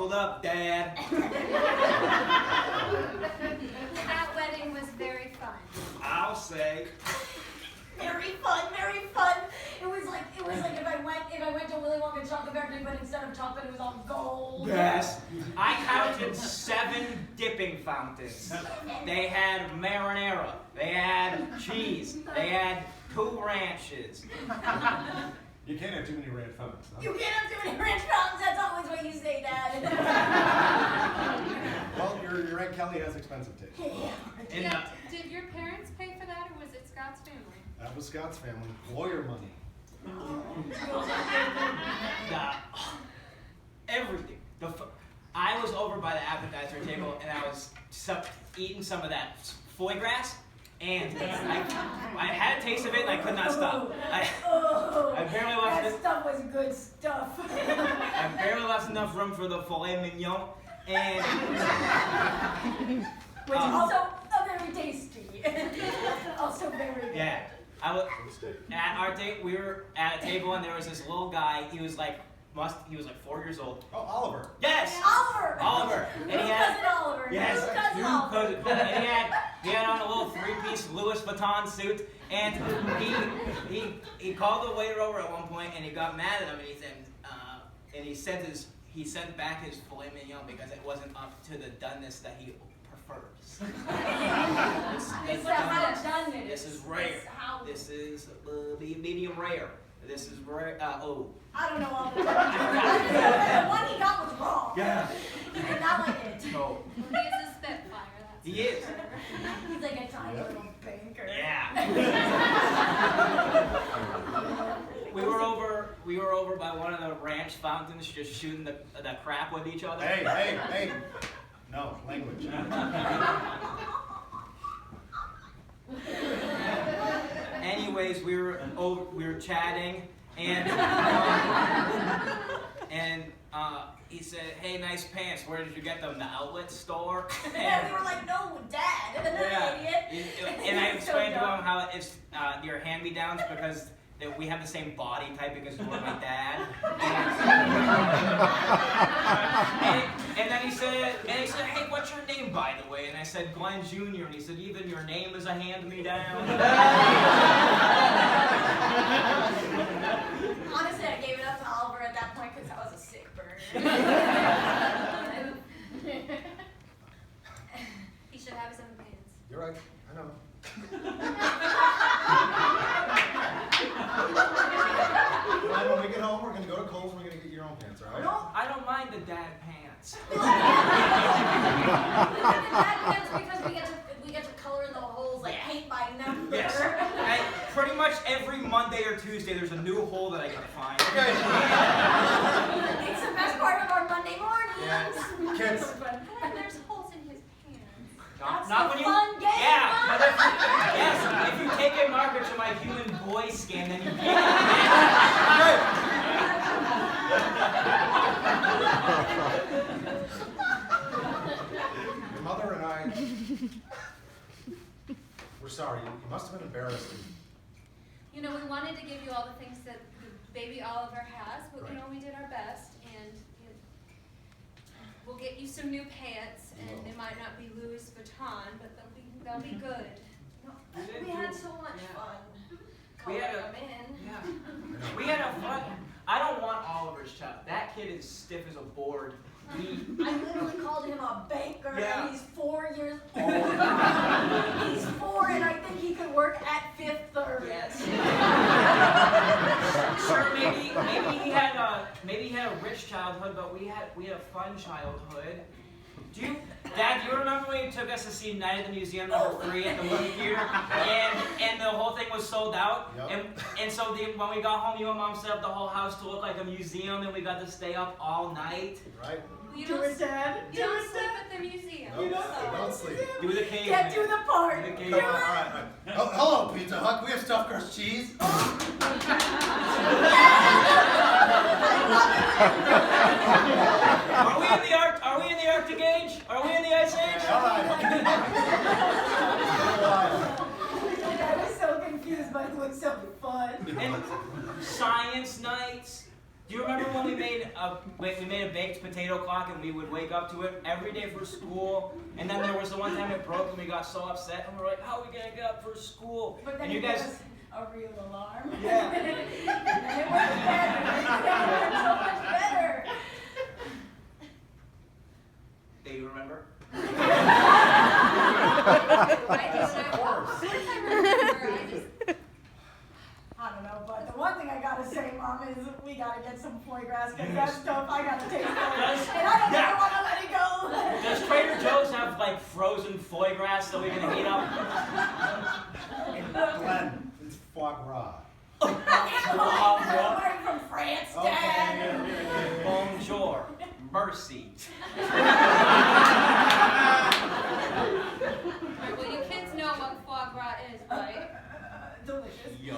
buckled up, Dad. That wedding was very fun. I'll say. Very fun, very fun. It was like if I went to Willy Wonka chocolate factory, but instead of chocolate, it was all gold. Yes. I counted 7 dipping fountains. They had marinara. They had cheese. They had 2 ranches. You can't have too many red fountains. Huh? You can't have too many ranch fountains. That's always what you say, Dad. Well, your Aunt Kelly has expensive taste. Yeah. Did your parents pay for that, or was it Scott's family? That was Scott's family. Lawyer money. Everything. I was over by the appetizer table and I was eating some of that foie gras, and I had a taste of it and I could not stop. I barely left that stuff was good stuff. I barely left enough room for the filet mignon, and which is also very tasty. Also very good. Yeah. At our date, we were at a table and there was this little guy. He was like 4 years old. Oh, Oliver. Yes. Oliver. And New he had, cousin Oliver. yes. New cousin New Oliver. cousin. And he had on a little 3-piece Louis Vuitton suit, and he called the waiter over at one point and he got mad at him and he sent back his filet mignon because it wasn't up to the doneness that he prefers. It's how done it is. This is rare. This is medium rare. This is rare. I don't know all the time. The one he got was wrong. Yeah. He did not like it. No. He is a spitfire. That's He is. He's like a tiny little banker. Yeah. We were over by one of the ranch fountains, just shooting the crap with each other. Hey. No, language. Anyways, we were chatting, and he said, "Hey, nice pants. Where did you get them? The outlet store?" And we were like, "No, Dad." Yeah. Idiot. And I explained to him how it's your hand-me-downs because we have the same body type because you were my dad. And then he said, "Hey, what's your name, by the way?" And I said, "Glenn Jr." And he said, "Even your name is a hand-me-down." Honestly, I gave it up to Oliver at that point because I was a sick burn. He should have his own pants. You're right. I know. Well, when we get home, we're going to go to Kohl's and we're going to get your own pants, all right? No. I don't mind the dad pants. We like the dad pants because we get to color in the holes, like paint by number. Yes. Pretty much every Monday or Tuesday, there's a new hole that I get to find. Okay. It's the best part of our Monday mornings. Yeah. Kids. And there's holes in his pants. That's Not the when fun game. Yeah, but if you take a marker to my human boy scan, then you can't. Your mother and I, we're sorry. You must have been embarrassed. You know, we wanted to give you all the things that the baby Oliver has, but Right. you know, we did our best, and we'll get you some new pants, and they might not be Louis Vuitton, but they'll be good. We had so much fun. We had Coloring them in. Yeah. We had a fun. I don't want Oliver's child. That kid is stiff as a board. I literally called him a banker, Yeah. and he's 4 years old. He's 4, and I think he could work at Fifth Third. Yes. Sure, maybe he had a rich childhood, but we had a fun childhood. Dad, do you remember when you took us to see Night at the Museum #3 at the movie theater, and the whole thing was sold out? Yep. And so when we got home, you and Mom set up the whole house to look like a museum, and we got to stay up all night. Right? You Do don't, it, Dad. you don't sleep at the museum. No, don't sleep. Do the cave. Get to the part. Do the cave. Come on, all right. Oh, hello, Pizza Hut. We have stuffed crust cheese. Are we in the Arctic Age? Are we in the Ice Age? All right. I was so confused, but it was so fun. And science nights. Do you remember when we made a baked potato clock and we would wake up to it every day for school? And then there was the one time it broke and we got so upset and we were like, how are we gonna get up for school? But then And you it guys, was a real alarm. Yeah. And it was better. It was so much better. do you remember? I don't know, but the one thing I gotta say, Mom, is we gotta get some foie gras, because that stuff, I gotta taste it. And I don't ever wanna let it go. Does Trader Joe's have like frozen foie gras that we can heat up? Glenn, it's foie gras. I'm from France, Dad. Okay, good. Bonjour. Mercy. Well, you kids know what foie gras is, right? Delicious. Yo.